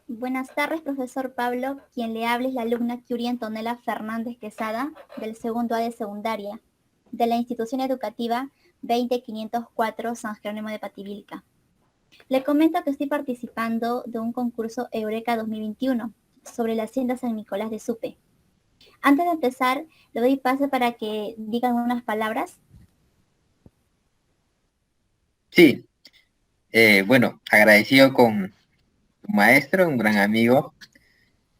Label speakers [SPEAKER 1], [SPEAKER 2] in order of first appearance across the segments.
[SPEAKER 1] Buenas tardes, profesor Pablo. Quien le habla es la alumna Curie Antonella Fernández Quesada, del segundo A de secundaria, de la institución educativa 20504 San Jerónimo de Pativilca. Le comento que estoy participando de un concurso Eureka 2021 sobre la hacienda San Nicolás de Supe. Antes de empezar, le doy paso para que digan unas palabras.
[SPEAKER 2] Sí, bueno, agradecido con tu maestro, un gran amigo,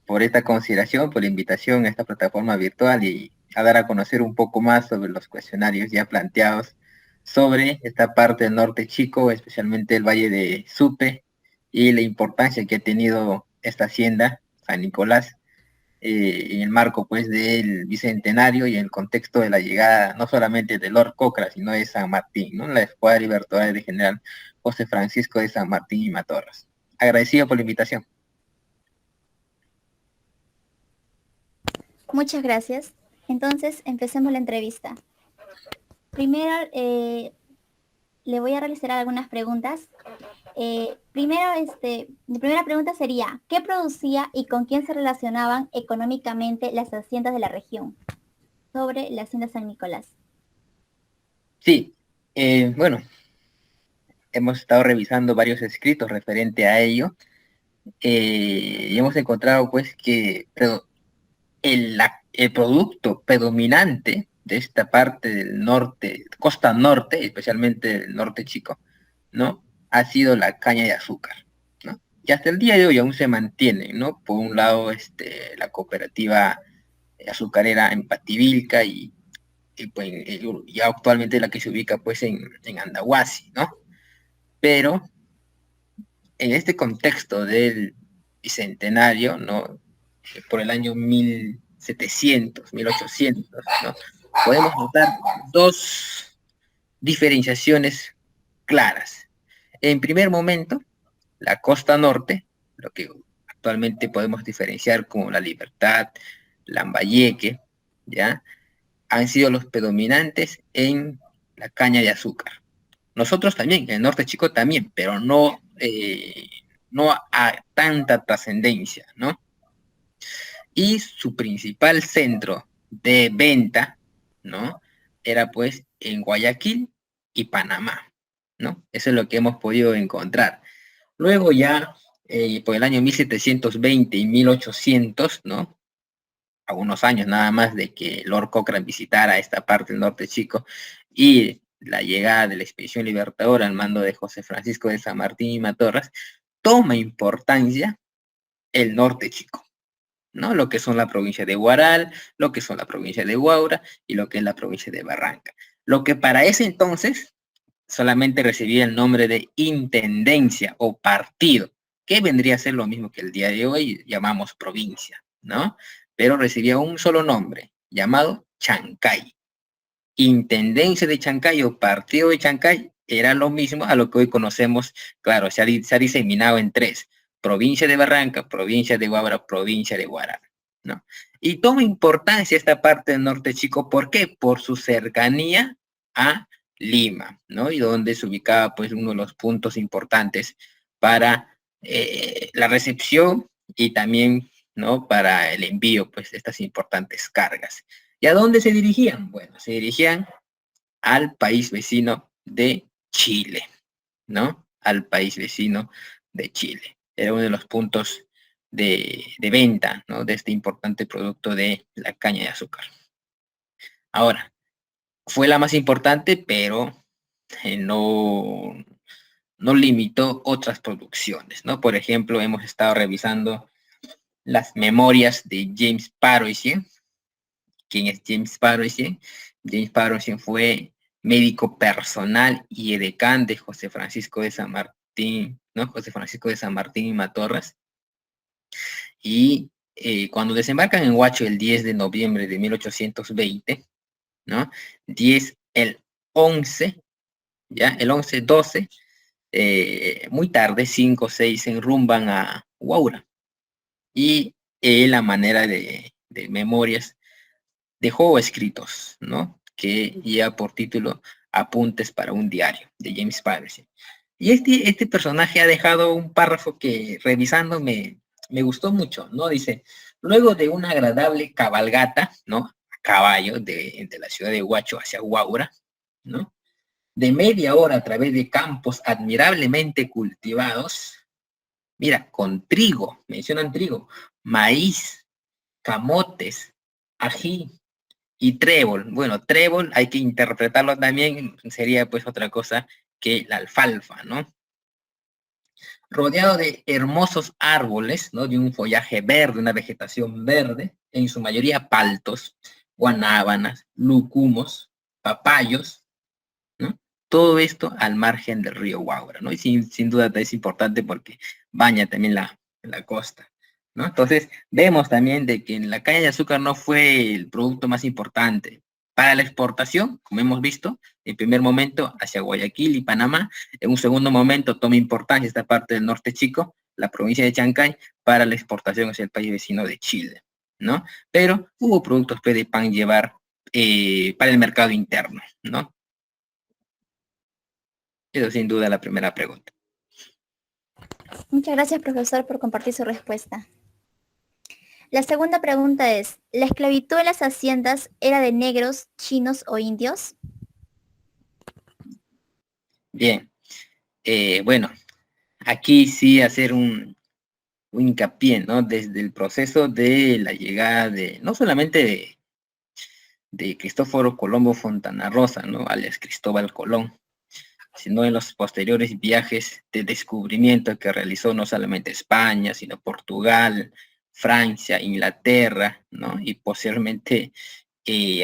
[SPEAKER 2] por esta consideración, por la invitación a esta plataforma virtual y a dar a conocer un poco más sobre los cuestionarios ya planteados sobre esta parte del norte chico, especialmente el Valle de Supe y la importancia que ha tenido esta hacienda, San Nicolás, en el marco pues del bicentenario y en el contexto de la llegada no solamente de Lord Cochrane, sino de San Martín, ¿no? La escuadra libertadora de general José Francisco de San Martín y Matorras. Agradecido por la invitación.
[SPEAKER 1] Muchas gracias. Entonces, empecemos la entrevista. Primero, le voy a realizar algunas preguntas. Mi primera pregunta sería, ¿qué producía y con quién se relacionaban económicamente las haciendas de la región? Sobre la hacienda San Nicolás.
[SPEAKER 2] Sí, bueno, hemos estado revisando varios escritos referente a ello y hemos encontrado pues que el producto predominante de esta parte del norte, costa norte, especialmente del norte chico, ¿no? Ha sido la caña de azúcar, ¿no? Y hasta el día de hoy aún se mantiene, ¿no? Por un lado, la cooperativa azucarera en Pativilca y pues ya actualmente la que se ubica pues en Andahuasi, ¿no? Pero en este contexto del bicentenario, ¿no? Por el año 1700, 1800, ¿no? Podemos notar dos diferenciaciones claras. En primer momento, la costa norte, lo que actualmente podemos diferenciar como la Libertad, Lambayeque, ¿ya? Han sido los predominantes en la caña de azúcar. Nosotros también, en el norte chico también, pero no a tanta trascendencia, ¿no? Y su principal centro de venta, ¿no? Era pues en Guayaquil y Panamá, ¿no? Eso es lo que hemos podido encontrar. Luego ya, por el año 1720 y 1800, ¿no? A unos años nada más de que Lord Cochrane visitara esta parte del norte chico y la llegada de la expedición libertadora al mando de José Francisco de San Martín y Matorras, toma importancia el norte chico, ¿no? Lo que son la provincia de Huaral, lo que son la provincia de Huaura y lo que es la provincia de Barranca. Lo que para ese entonces solamente recibía el nombre de intendencia o partido, que vendría a ser lo mismo que el día de hoy llamamos provincia, ¿no? Pero recibía un solo nombre, llamado Chancay. Intendencia de Chancay o partido de Chancay era lo mismo a lo que hoy conocemos, claro, se ha diseminado en tres: provincia de Barranca, provincia de Huaura, provincia de Guará, ¿no? Y toma importancia esta parte del norte chico, ¿por qué? Por su cercanía a Lima, ¿no? Y donde se ubicaba pues uno de los puntos importantes para la recepción y también, ¿no? Para el envío pues de estas importantes cargas. ¿Y a dónde se dirigían? Bueno, se dirigían al país vecino de Chile, ¿no? Al país vecino de Chile. Era uno de los puntos de venta, ¿no? De este importante producto de la caña de azúcar. Ahora, fue la más importante, pero no limitó otras producciones, ¿no? Por ejemplo, hemos estado revisando las memorias de James Parison. ¿Quién es James Parison? James Parison fue médico personal y edecán de José Francisco de San Martín, ¿no? José Francisco de San Martín y Matorras. Y cuando desembarcan en Huacho el 10 de noviembre de 1820, ¿no? 10, el 11, ya, el 11, 12, muy tarde, 5 o 6, se enrumban a Huaura. Y la manera de memorias dejó escritos, ¿no? Que lleva por título Apuntes para un diario, de James Patterson. Y este personaje ha dejado un párrafo que, revisando, me me gustó mucho, ¿no? Dice, luego de una agradable cabalgata, ¿no? A caballo de la ciudad de Huacho hacia Huaura, ¿no? De media hora a través de campos admirablemente cultivados, mira, con trigo, mencionan trigo, maíz, camotes, ají y trébol. Bueno, trébol hay que interpretarlo también, sería pues otra cosa que la alfalfa, ¿no? Rodeado de hermosos árboles, ¿no? De un follaje verde, una vegetación verde, en su mayoría paltos, guanábanas, lucumos, papayos, ¿no? Todo esto al margen del río Guaura, ¿no? Y sin duda es importante porque baña también la costa, ¿no? Entonces, vemos también de que la caña de azúcar no fue el producto más importante para la exportación, como hemos visto, en primer momento hacia Guayaquil y Panamá, en un segundo momento toma importancia esta parte del norte chico, la provincia de Chancay, para la exportación hacia el país vecino de Chile, ¿no? Pero hubo productos de pan llevar para el mercado interno, ¿no? Eso sin duda la primera pregunta.
[SPEAKER 1] Muchas gracias, profesor, por compartir su respuesta. La segunda pregunta es, ¿la esclavitud en las haciendas era de negros, chinos o indios?
[SPEAKER 2] Bien, bueno, aquí sí hacer un hincapié, ¿no? Desde el proceso de la llegada de, no solamente de Cristóforo Colombo Fontana Rosa, ¿no? Alias Cristóbal Colón, sino en los posteriores viajes de descubrimiento que realizó no solamente España, sino Portugal, Francia, Inglaterra, ¿no? Y posteriormente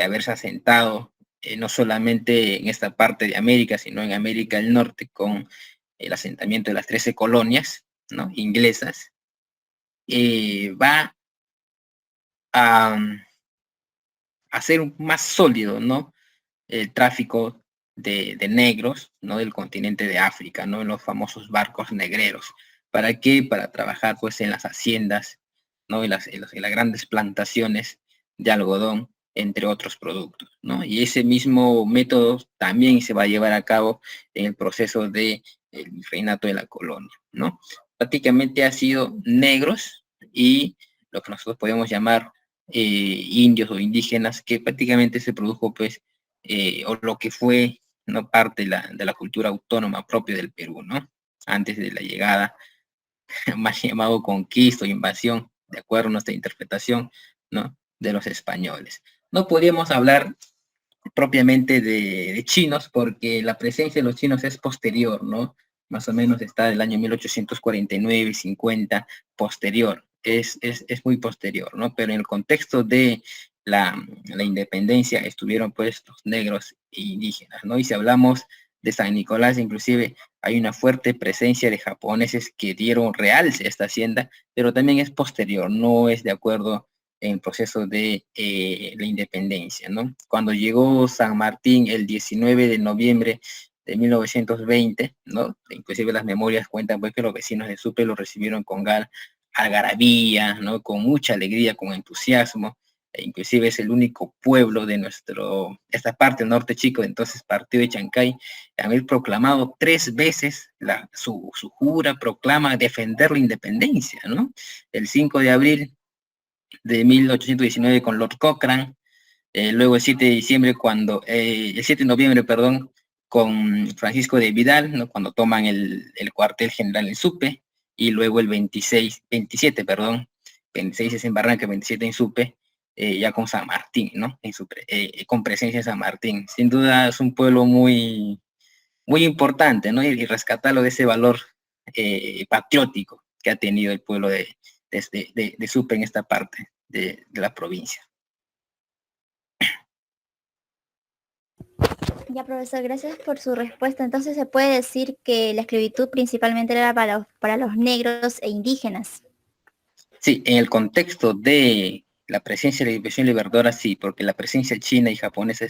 [SPEAKER 2] haberse asentado no solamente en esta parte de América, sino en América del Norte con el asentamiento de las 13 colonias, ¿no? Inglesas, va a hacer más sólido, ¿no? El tráfico de negros, ¿no? Del continente de África, ¿no? En los famosos barcos negreros. ¿Para qué? Para trabajar, pues, en las haciendas, ¿no? En las grandes plantaciones de algodón, entre otros productos, ¿no? Y ese mismo método también se va a llevar a cabo en el proceso de el reinato de la colonia, ¿no? Prácticamente ha sido negros y lo que nosotros podemos llamar indios o indígenas, que prácticamente se produjo, pues, o lo que fue, ¿no? Parte de la cultura autónoma propia del Perú, ¿no? Antes de la llegada, más llamado conquista o invasión, de acuerdo a nuestra interpretación, ¿no? De los españoles. No podríamos hablar propiamente de chinos porque la presencia de los chinos es posterior, ¿no? Más o menos está del año 1849, 50, posterior, es muy posterior, ¿no? Pero en el contexto de la independencia estuvieron pues los negros e indígenas, ¿no? Y si hablamos de San Nicolás, inclusive hay una fuerte presencia de japoneses que dieron realce a esta hacienda, pero también es posterior, no es de acuerdo en el proceso de la independencia, ¿no? Cuando llegó San Martín el 19 de noviembre de 1920, ¿no? Inclusive las memorias cuentan pues que los vecinos de Supe lo recibieron con algarabía, ¿no? Con mucha alegría, con entusiasmo, e inclusive es el único pueblo de esta parte norte chico, entonces partido de Chancay, haber proclamado 3 veces su jura, proclama defender la independencia, ¿no? El 5 de abril de 1819 con Lord Cochrane, luego el 7 de diciembre el 7 de noviembre, perdón, con Francisco de Vidal, ¿no? Cuando toman el cuartel general en Supe, y luego el 27, perdón, 26 es en Barranca, 27 en Supe, ya con San Martín, ¿no? Con presencia de San Martín. Sin duda es un pueblo muy, muy importante, ¿no? Y rescatarlo de ese valor patriótico que ha tenido el pueblo de Supe en esta parte de la provincia.
[SPEAKER 1] Ya, profesor, gracias por su respuesta. Entonces se puede decir que la esclavitud principalmente era para los negros e indígenas.
[SPEAKER 2] Sí, en el contexto de la presencia de la invasión libertadora, sí, porque la presencia china y japonesa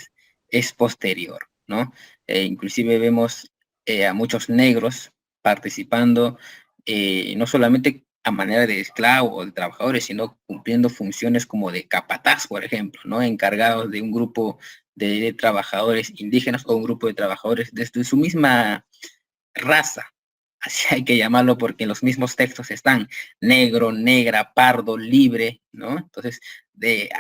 [SPEAKER 2] es posterior, ¿no? Inclusive vemos a muchos negros participando, no solamente a manera de esclavos o de trabajadores, sino cumpliendo funciones como de capataz, por ejemplo, ¿no? Encargados de un grupo de trabajadores indígenas o un grupo de trabajadores desde su misma raza, así hay que llamarlo porque en los mismos textos están negro, negra, pardo, libre, ¿no? Entonces,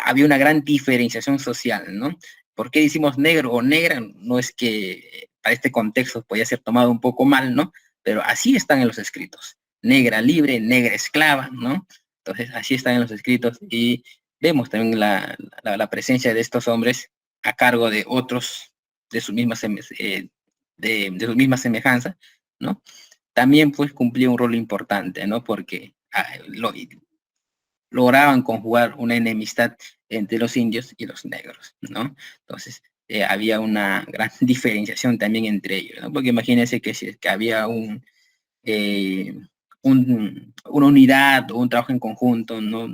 [SPEAKER 2] había una gran diferenciación social, ¿no? ¿Por qué decimos negro o negra? No es que para este contexto podía ser tomado un poco mal, ¿no? Pero así están en los escritos. Negra libre, negra esclava, ¿no? Entonces, así están en los escritos y vemos también la presencia de estos hombres a cargo de otros de su misma, de su misma semejanza, ¿no? También pues cumplía un rol importante, ¿no? Porque lograban conjugar una enemistad entre los indios y los negros, ¿no? Entonces, había una gran diferenciación también entre ellos, ¿no? Porque imagínense que, que había eh, una unidad o un trabajo en conjunto, ¿no?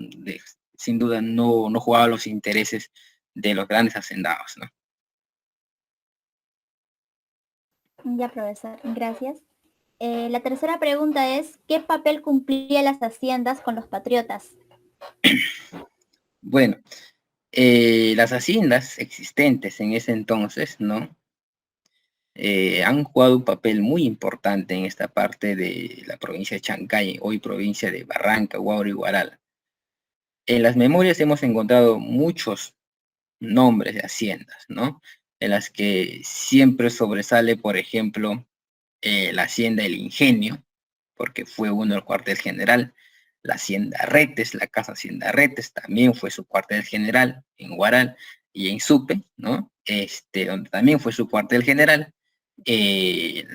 [SPEAKER 2] Sin duda no jugaba los intereses de los grandes hacendados, ¿no?
[SPEAKER 1] Ya, profesor, gracias. La tercera pregunta es, ¿qué papel cumplían las haciendas con los patriotas?
[SPEAKER 2] Bueno, las haciendas existentes en ese entonces, ¿no? Han jugado un papel muy importante en esta parte de la provincia de Chancay, hoy provincia de Barranca, Huaura y Guaral. En las memorias hemos encontrado muchos nombres de haciendas, ¿no? En las que siempre sobresale, por ejemplo, la hacienda El Ingenio, porque fue uno del cuartel general. La hacienda Retes, la casa hacienda Retes, también fue su cuartel general en Guaral y en Supe, ¿no? Donde también fue su cuartel general,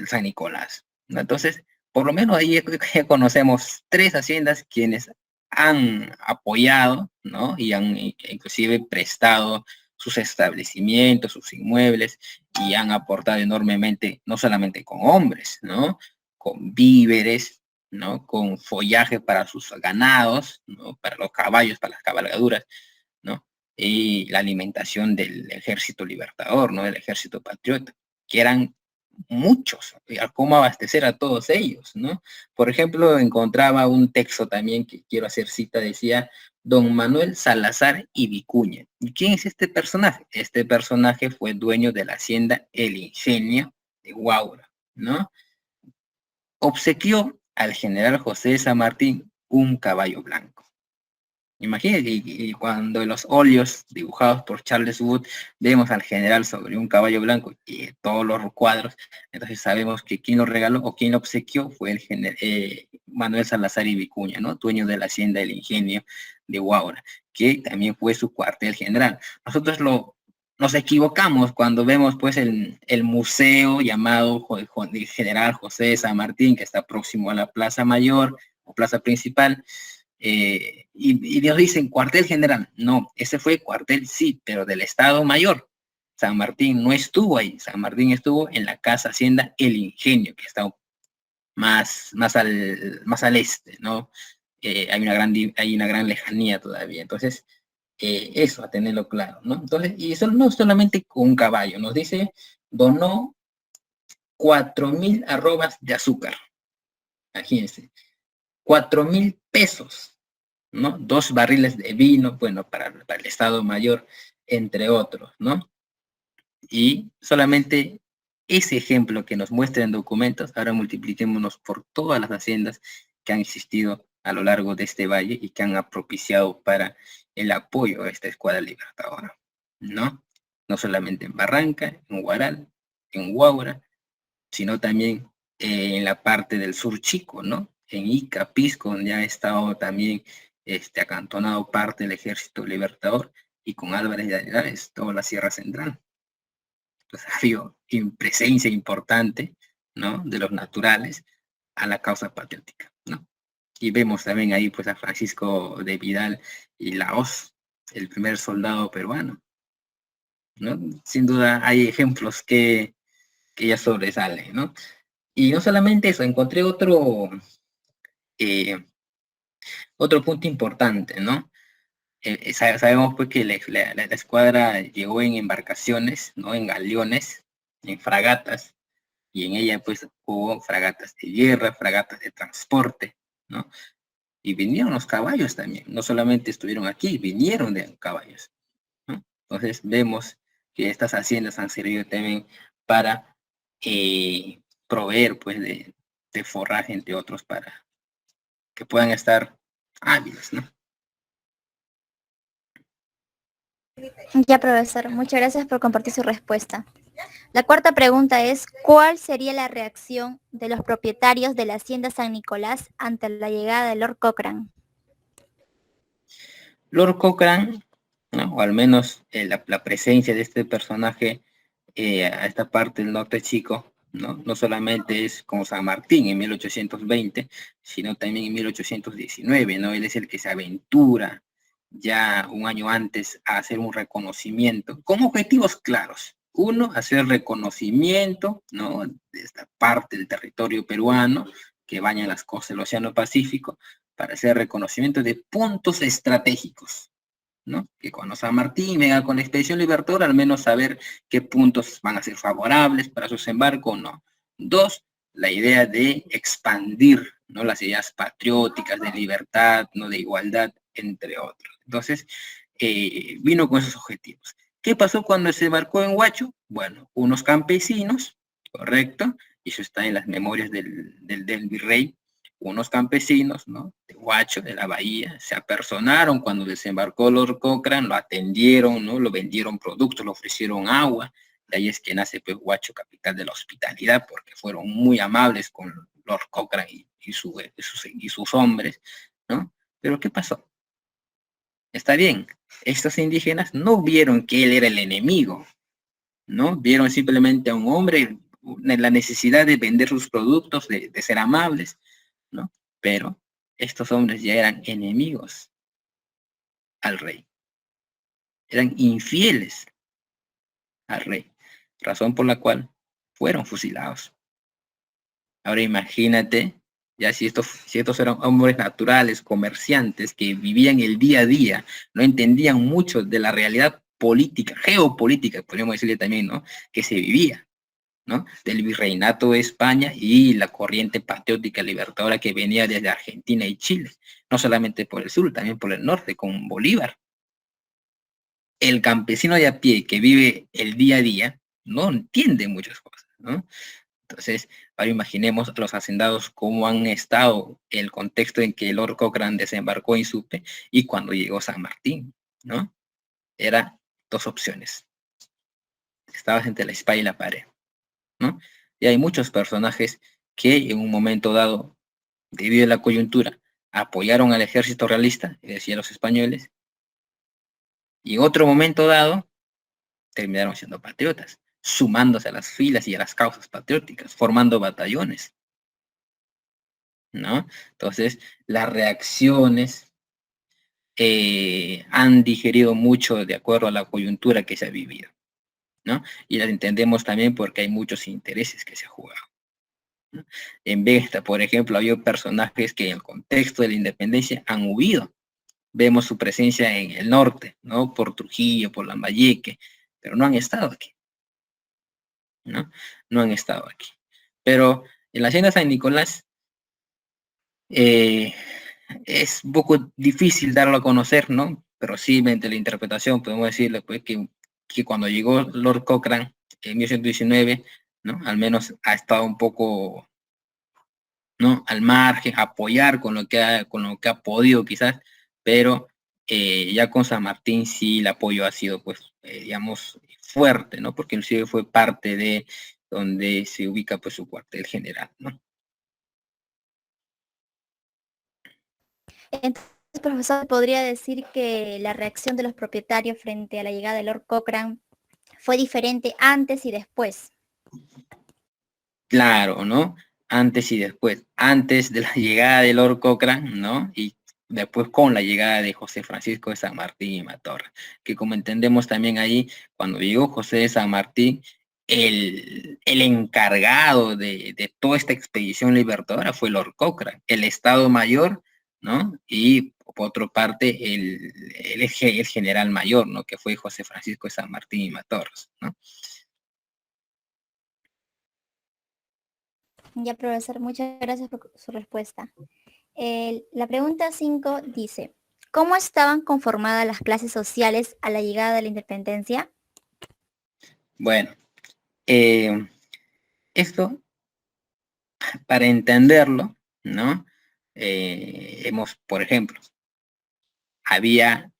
[SPEAKER 2] San Nicolás, ¿no? Entonces, por lo menos ahí ya conocemos tres haciendas quienes han apoyado, ¿no? Y han inclusive prestado sus establecimientos, sus inmuebles, y han aportado enormemente, no solamente con hombres, ¿no? Con víveres, ¿no? Con follaje para sus ganados, ¿no? Para los caballos, para las cabalgaduras, ¿no? Y la alimentación del ejército libertador, ¿no? Del ejército patriota, que eran muchos, a cómo abastecer a todos ellos, ¿no? Por ejemplo, encontraba un texto también que quiero hacer cita, decía Don Manuel Salazar y Vicuña. ¿Y quién es este personaje? Este personaje fue dueño de la hacienda El Ingenio de Guaura, ¿no? Obsequió al general José de San Martín un caballo blanco. Imagínense, y cuando en los óleos dibujados por Charles Wood vemos al general sobre un caballo blanco y todos los cuadros, entonces sabemos que quien lo regaló o quien lo obsequió fue el Manuel Salazar y Vicuña, ¿no? Dueño de la hacienda del Ingenio de Guaura, que también fue su cuartel general. Nosotros nos equivocamos cuando vemos pues el museo llamado General José de San Martín, que está próximo a la Plaza Mayor o Plaza Principal, y nos dicen cuartel general. No, ese fue cuartel, sí, pero del Estado Mayor. San Martín no estuvo ahí. San Martín estuvo en la casa hacienda El Ingenio, que está más al este, ¿no? Hay una gran lejanía todavía. Entonces, eso, a tenerlo claro, ¿no? Entonces, y eso no solamente con un caballo, nos dice, donó 4,000 arrobas de azúcar. Imagínense, 4,000 pesos, ¿no? 2 barriles de vino, bueno, para el Estado Mayor, entre otros, ¿no? Y solamente ese ejemplo que nos muestra en documentos, ahora multipliquémonos por todas las haciendas que han existido a lo largo de este valle y que han propiciado para el apoyo a esta escuadra libertadora, ¿no? No solamente en Barranca, en Guaral, en Huaura, sino también en la parte del sur chico, ¿no? En Ica, Pisco, donde ha estado también acantonado parte del ejército libertador, y con Álvarez de Aguilares, toda la Sierra Central. Pues ha habido presencia importante, ¿no? De los naturales a la causa patriótica, ¿no? Y vemos también ahí pues a Francisco de Vidal y Laos, el primer soldado peruano, ¿no? Sin duda hay ejemplos que ya sobresalen, ¿no? Y no solamente eso, encontré eh, otro punto importante, ¿no? Sabemos pues que la escuadra llegó en embarcaciones, ¿no? En galeones, en fragatas, y en ella pues hubo fragatas de guerra, fragatas de transporte, ¿no? Y vinieron los caballos también, no solamente estuvieron aquí, vinieron de caballos, ¿no? Entonces vemos que estas haciendas han servido también para proveer pues de forraje, entre otros, para que puedan estar hábiles, ¿no?
[SPEAKER 1] Ya, profesor, muchas gracias por compartir su respuesta. La cuarta pregunta es, ¿cuál sería la reacción de los propietarios de la Hacienda San Nicolás ante la llegada de Lord Cochrane?
[SPEAKER 2] Lord Cochrane, ¿no? O al menos la presencia de este personaje a esta parte del norte chico, ¿no? No solamente es como San Martín en 1820, sino también en 1819, ¿no? Él es el que se aventura ya un año antes a hacer un reconocimiento con objetivos claros. Uno, hacer reconocimiento, ¿no? De esta parte del territorio peruano que baña las costas del Océano Pacífico, para hacer reconocimiento de puntos estratégicos, ¿no? Que cuando San Martín venga con la expedición libertadora, al menos saber qué puntos van a ser favorables para su desembarco o no. Dos, la idea de expandir, ¿no? Las ideas patrióticas de libertad, ¿no? De igualdad, entre otros. Entonces, vino con esos objetivos. ¿Qué pasó cuando se embarcó en Huacho? Bueno, unos campesinos, correcto, y eso está en las memorias del virrey, unos campesinos, ¿no? De Huacho, de la bahía, se apersonaron cuando desembarcó Lord Cochrane, lo atendieron, ¿no? Lo vendieron productos, lo ofrecieron agua. De ahí es que nace pues, Huacho, capital de la hospitalidad, porque fueron muy amables con Lord Cochrane y sus hombres, ¿no? Pero ¿qué pasó? Está bien, estos indígenas no vieron que él era el enemigo, ¿no? Vieron simplemente a un hombre en la necesidad de vender sus productos, de ser amables, ¿no? Pero estos hombres ya eran enemigos al rey, eran infieles al rey, razón por la cual fueron fusilados. Ahora imagínate, ya si estos eran hombres naturales, comerciantes, que vivían el día a día, no entendían mucho de la realidad política, geopolítica, podríamos decirle también, ¿no? Que se vivía, ¿no? Del virreinato de España y la corriente patriótica libertadora que venía desde Argentina y Chile, no solamente por el sur, también por el norte, con Bolívar. El campesino de a pie que vive el día a día no entiende muchas cosas, ¿no? Entonces, ahora imaginemos a los hacendados cómo han estado el contexto en que Lord Cochrane desembarcó en Supe y cuando llegó San Martín, ¿no? Era dos opciones. Estabas entre la espada y la pared, ¿no? Y hay muchos personajes que en un momento dado, debido a la coyuntura, apoyaron al ejército realista, es decir, a los españoles, y en otro momento dado terminaron siendo patriotas, sumándose a las filas y a las causas patrióticas, formando batallones, ¿no? Entonces, las reacciones han digerido mucho de acuerdo a la coyuntura que se ha vivido, ¿no? Y las entendemos también porque hay muchos intereses que se han jugado, ¿no? En Vesta, por ejemplo, había personajes que en el contexto de la independencia han huido. Vemos su presencia en el norte, ¿no? Por Trujillo, por Lambayeque, pero no han estado aquí, ¿no? No han estado aquí. Pero en la hacienda San Nicolás es un poco difícil darlo a conocer, ¿no? Pero sí, mediante la interpretación podemos decirle pues, que cuando llegó Lord Cochrane en 1819, ¿no? Al menos ha estado un poco, ¿no? Al margen, apoyar con lo que ha podido quizás, pero ya con San Martín sí el apoyo ha sido, pues, digamos, fuerte, ¿no? Porque inclusive fue parte de donde se ubica, pues, su cuartel general, ¿no?
[SPEAKER 1] Entonces, profesor, ¿podría decir que la reacción de los propietarios frente a la llegada de Lord Cochrane fue diferente antes y después?
[SPEAKER 2] Claro, ¿no? Antes y después. Antes de la llegada de Lord Cochrane, ¿no? Y después con la llegada de José Francisco de San Martín y Matorra, que como entendemos también ahí, cuando llegó José de San Martín, el encargado de toda esta expedición libertadora fue Lord Cochrane, el Estado Mayor, ¿no? Y por otra parte, el general mayor, ¿no? Que fue José Francisco de San Martín y Matorras, ¿no?
[SPEAKER 1] Ya, profesor, muchas gracias por su respuesta. La pregunta 5 dice, ¿cómo estaban conformadas las clases sociales a la llegada de la independencia?
[SPEAKER 2] Bueno, esto para entenderlo, ¿no? Por ejemplo, había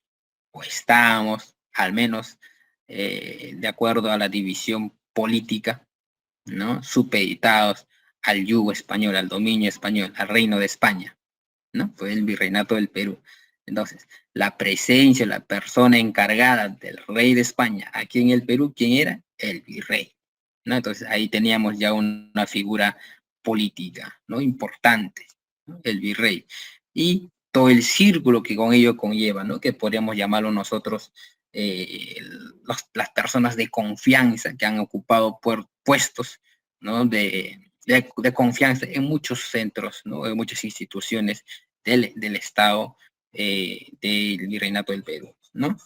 [SPEAKER 2] o estábamos, al menos de acuerdo a la división política, ¿no? Supeditados al yugo español, al dominio español, al reino de España, ¿no? Fue el virreinato del Perú. Entonces, la presencia, la persona encargada del rey de España aquí en el Perú, ¿quién era? El virrey, ¿no? Entonces, ahí teníamos ya una figura política, ¿no? Importante, ¿no? El virrey. Y todo el círculo que con ello conlleva, ¿no? Que podríamos llamarlo nosotros las personas de confianza que han ocupado puestos, ¿no? De confianza en muchos centros, ¿no? En muchas instituciones del Estado del Virreinato del Perú, ¿no?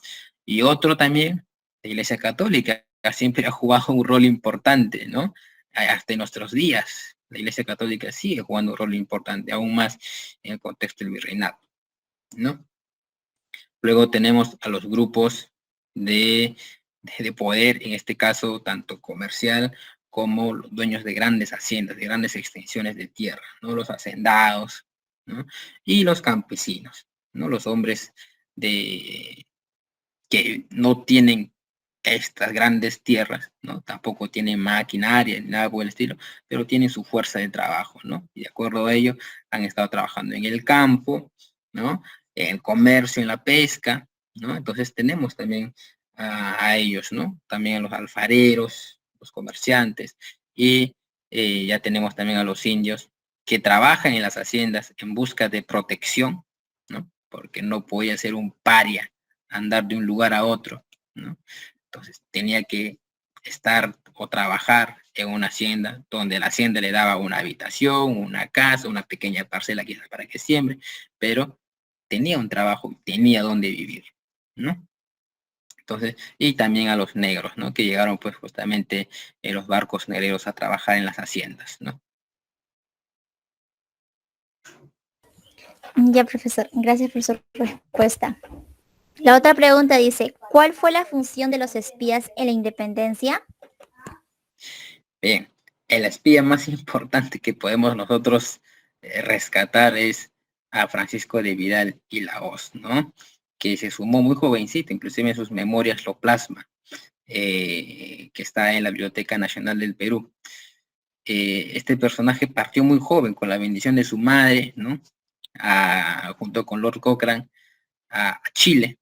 [SPEAKER 2] Y otro también, la Iglesia Católica, que siempre ha jugado un rol importante, ¿no? Hasta en nuestros días, la Iglesia Católica sigue jugando un rol importante, aún más en el contexto del Virreinato, ¿no? Luego tenemos a los grupos de poder, en este caso, tanto comercial como los dueños de grandes haciendas, de grandes extensiones de tierra, ¿no? Los hacendados, ¿no? Y los campesinos, ¿no? Los hombres que no tienen estas grandes tierras, ¿no? Tampoco tienen maquinaria ni nada por el estilo, pero tienen su fuerza de trabajo, ¿no? Y de acuerdo a ello, han estado trabajando en el campo, ¿no? En el comercio, en la pesca, ¿no? Entonces tenemos también a ellos, ¿no? También a los alfareros, los comerciantes, y ya tenemos también a los indios que trabajan en las haciendas en busca de protección, ¿no? Porque no podía ser un paria andar de un lugar a otro, ¿no? Entonces tenía que estar o trabajar en una hacienda donde la hacienda le daba una habitación, una casa, una pequeña parcela quizás para que siembre, pero tenía un trabajo, tenía donde vivir, ¿no? Entonces, y también a los negros, ¿no? Que llegaron pues justamente en los barcos negreros a trabajar en las haciendas, ¿no?
[SPEAKER 1] Ya, profesor, gracias por su respuesta. La otra pregunta dice, ¿cuál fue la función de los espías en la independencia?
[SPEAKER 2] Bien, el espía más importante que podemos nosotros rescatar es a Francisco de Vidal y Lahoz, ¿no? Que se sumó muy jovencito, inclusive en sus memorias lo plasma, que está en la Biblioteca Nacional del Perú. Este personaje partió muy joven con la bendición de su madre, ¿no? Junto con Lord Cochrane a Chile,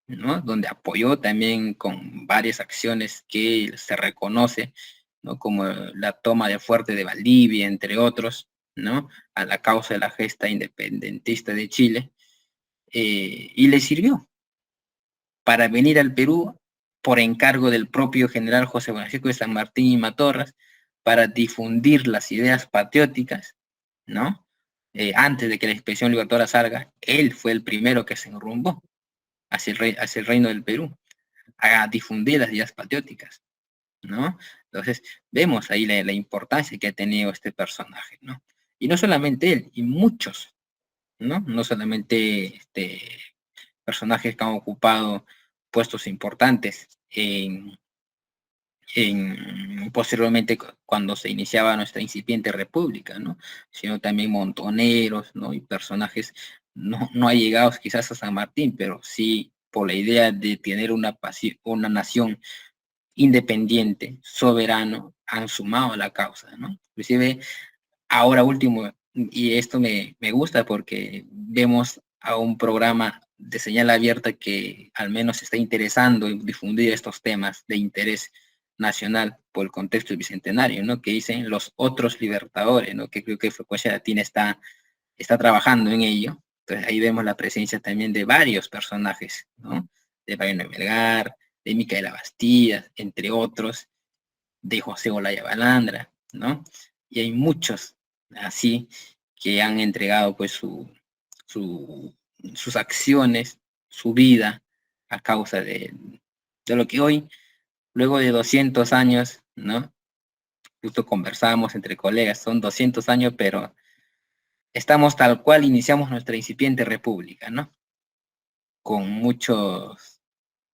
[SPEAKER 2] ¿no? Donde apoyó también con varias acciones que se reconoce, ¿no? Como la toma de Fuerte de Valdivia, entre otros, ¿no? A la causa de la gesta independentista de Chile, y le sirvió para venir al Perú por encargo del propio general José Francisco de San Martín y Matorras, para difundir las ideas patrióticas, ¿no? Antes de que la expedición libertadora salga, él fue el primero que se enrumbó hacia el reino del Perú, a difundir las ideas patrióticas, ¿no? Entonces, vemos ahí la importancia que ha tenido este personaje, ¿no? Y no solamente él, y muchos, ¿no? No solamente personajes que han ocupado puestos importantes posteriormente cuando se iniciaba nuestra incipiente república, ¿no? Sino también montoneros, ¿no? Y personajes no allegados quizás a San Martín, pero sí por la idea de tener una nación independiente, soberano, han sumado a la causa, ¿no? Inclusive ahora último, y esto me gusta porque vemos a un programa de señal abierta que al menos se está interesando en difundir estos temas de interés nacional por el contexto del Bicentenario, ¿no? Que dicen los otros libertadores, ¿no? Que creo que Frecuencia Latina está trabajando en ello. Entonces ahí vemos la presencia también de varios personajes, ¿no? De Mariano Melgar, de Micaela Bastida, entre otros, de José Olaya Balandra, ¿no? Y hay muchos así que han entregado pues sus acciones, su vida a causa de lo que hoy, luego de 200 años, ¿no? Justo conversábamos entre colegas, son 200 años, pero estamos tal cual iniciamos nuestra incipiente república, ¿no? Con muchos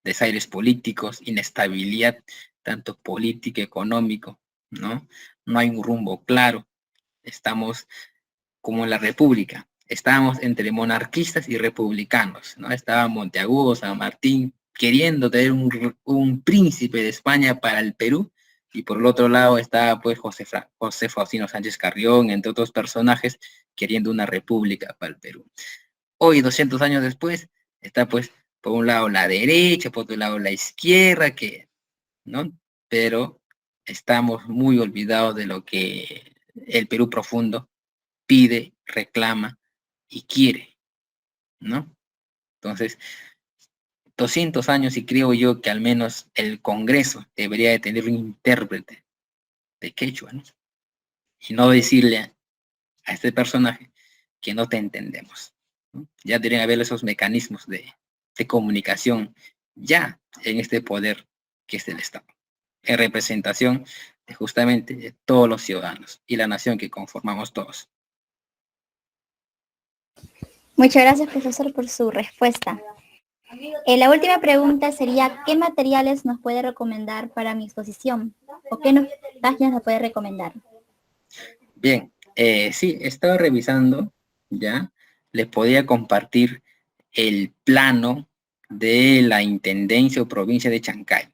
[SPEAKER 2] desaires políticos, inestabilidad, tanto política, económico, ¿no? No hay un rumbo claro. estamos como en la República. Estábamos entre monarquistas y republicanos, ¿no? Estaba Monteagudo, San Martín, queriendo tener un príncipe de España para el Perú, y por el otro lado estaba pues José Faustino Sánchez Carrión, entre otros personajes, queriendo una república para el Perú. Hoy, 200 años después, está pues por un lado la derecha, por otro lado la izquierda, ¿no? Pero estamos muy olvidados de lo que el Perú profundo pide, reclama y quiere, ¿no? Entonces, 200 años, y creo yo que al menos el Congreso debería de tener un intérprete de quechua, ¿no? Y no decirle a este personaje que no te entendemos, ¿no? Ya deberían haber esos mecanismos de comunicación ya en este poder que es el Estado, en representación de justamente de todos los ciudadanos y la nación que conformamos todos.
[SPEAKER 1] Muchas gracias, profesor, por su respuesta. La última pregunta sería, ¿qué materiales nos puede recomendar para mi exposición? ¿O qué páginas nos puede recomendar?
[SPEAKER 2] Bien, sí, he estado revisando, ya, les podía compartir el plano de la Intendencia o provincia de Chancay,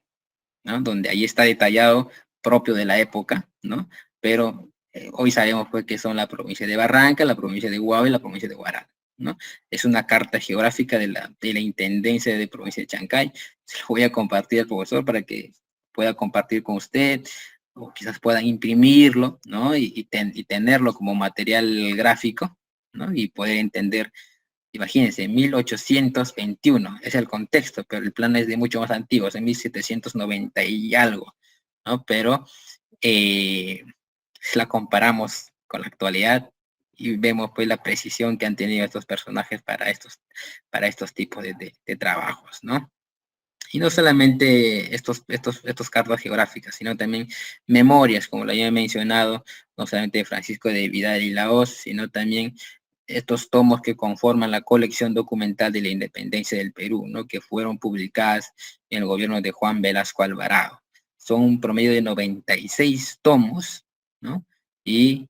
[SPEAKER 2] ¿no? Donde ahí está detallado propio de la época, ¿no? Pero hoy sabemos pues que son la provincia de Barranca, la provincia de Huava y la provincia de Huaral, ¿no? Es una carta geográfica de la Intendencia de provincia de Chancay. Se lo voy a compartir al profesor para que pueda compartir con usted, o quizás puedan imprimirlo, ¿no? Y tenerlo como material gráfico, ¿no? Y poder entender. Imagínense, 1821 es el contexto, pero el plan es de mucho más antiguo, es de 1790 y algo, ¿no? Pero si la comparamos con la actualidad y vemos pues la precisión que han tenido estos personajes para estos tipos de trabajos, ¿no? Y no solamente estos cartas geográficas, sino también memorias, como lo había mencionado, no solamente de Francisco de Vidal y Lahoz, sino también estos tomos que conforman la colección documental de la independencia del Perú, ¿no? Que fueron publicadas en el gobierno de Juan Velasco Alvarado. Son un promedio de 96 tomos, ¿no? Y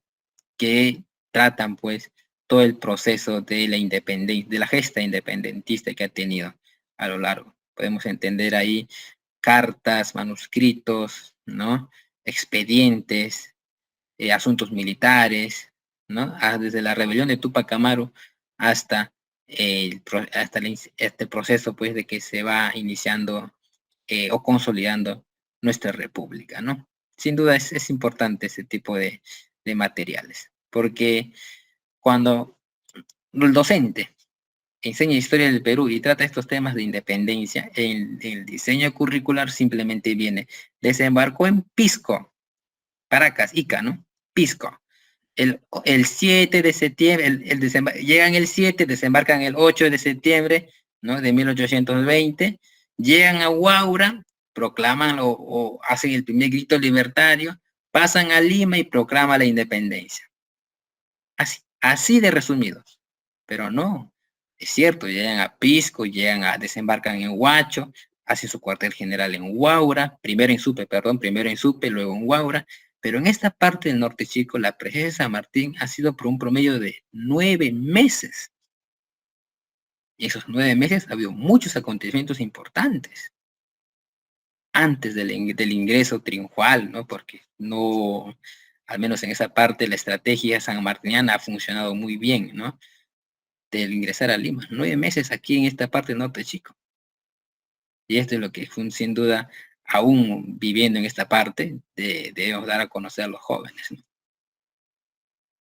[SPEAKER 2] que tratan pues todo el proceso de la independencia, de la gesta independentista que ha tenido a lo largo. Podemos entender ahí cartas, manuscritos, ¿no? Expedientes, asuntos militares, ¿no? Desde la rebelión de Tupac Amaru hasta este proceso pues de que se va iniciando o consolidando nuestra república, ¿no? Sin duda es importante ese tipo de materiales, porque cuando el docente enseña historia del Perú y trata estos temas de independencia, el diseño curricular simplemente viene, desembarcó en Pisco, Caracas, Ica, ¿no? Pisco. El 7 de septiembre, llegan el 7, desembarcan el 8 de septiembre, ¿no? De 1820, llegan a Huaura, proclaman o hacen el primer grito libertario, pasan a Lima y proclaman la independencia. Así de resumidos. Pero no, es cierto, llegan a Pisco, desembarcan en Huacho, hacen su cuartel general en Huaura, primero en Supe, luego en Huaura, pero en esta parte del norte chico, la presencia de San Martín ha sido por un promedio de 9 meses. Y esos 9 meses ha habido muchos acontecimientos importantes antes del ingreso triunfal, ¿no? Porque no, al menos en esa parte, la estrategia sanmartiniana ha funcionado muy bien, ¿no? Del ingresar a Lima. 9 meses aquí en esta parte del norte chico. Y esto es lo que sin duda, aún viviendo en esta parte, debemos dar a conocer a los jóvenes, ¿no?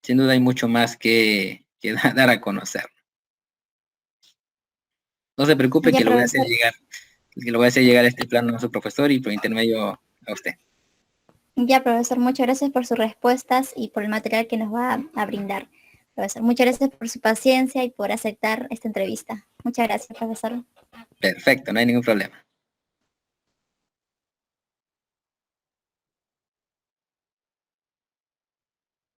[SPEAKER 2] Sin duda hay mucho más que dar a conocer. No se preocupe, que lo voy a hacer llegar este plano a su profesor y por intermedio a usted.
[SPEAKER 1] Ya, profesor, muchas gracias por sus respuestas y por el material que nos va a brindar. Profesor, muchas gracias por su paciencia y por aceptar esta entrevista. Muchas gracias, profesor.
[SPEAKER 2] Perfecto, no hay ningún problema.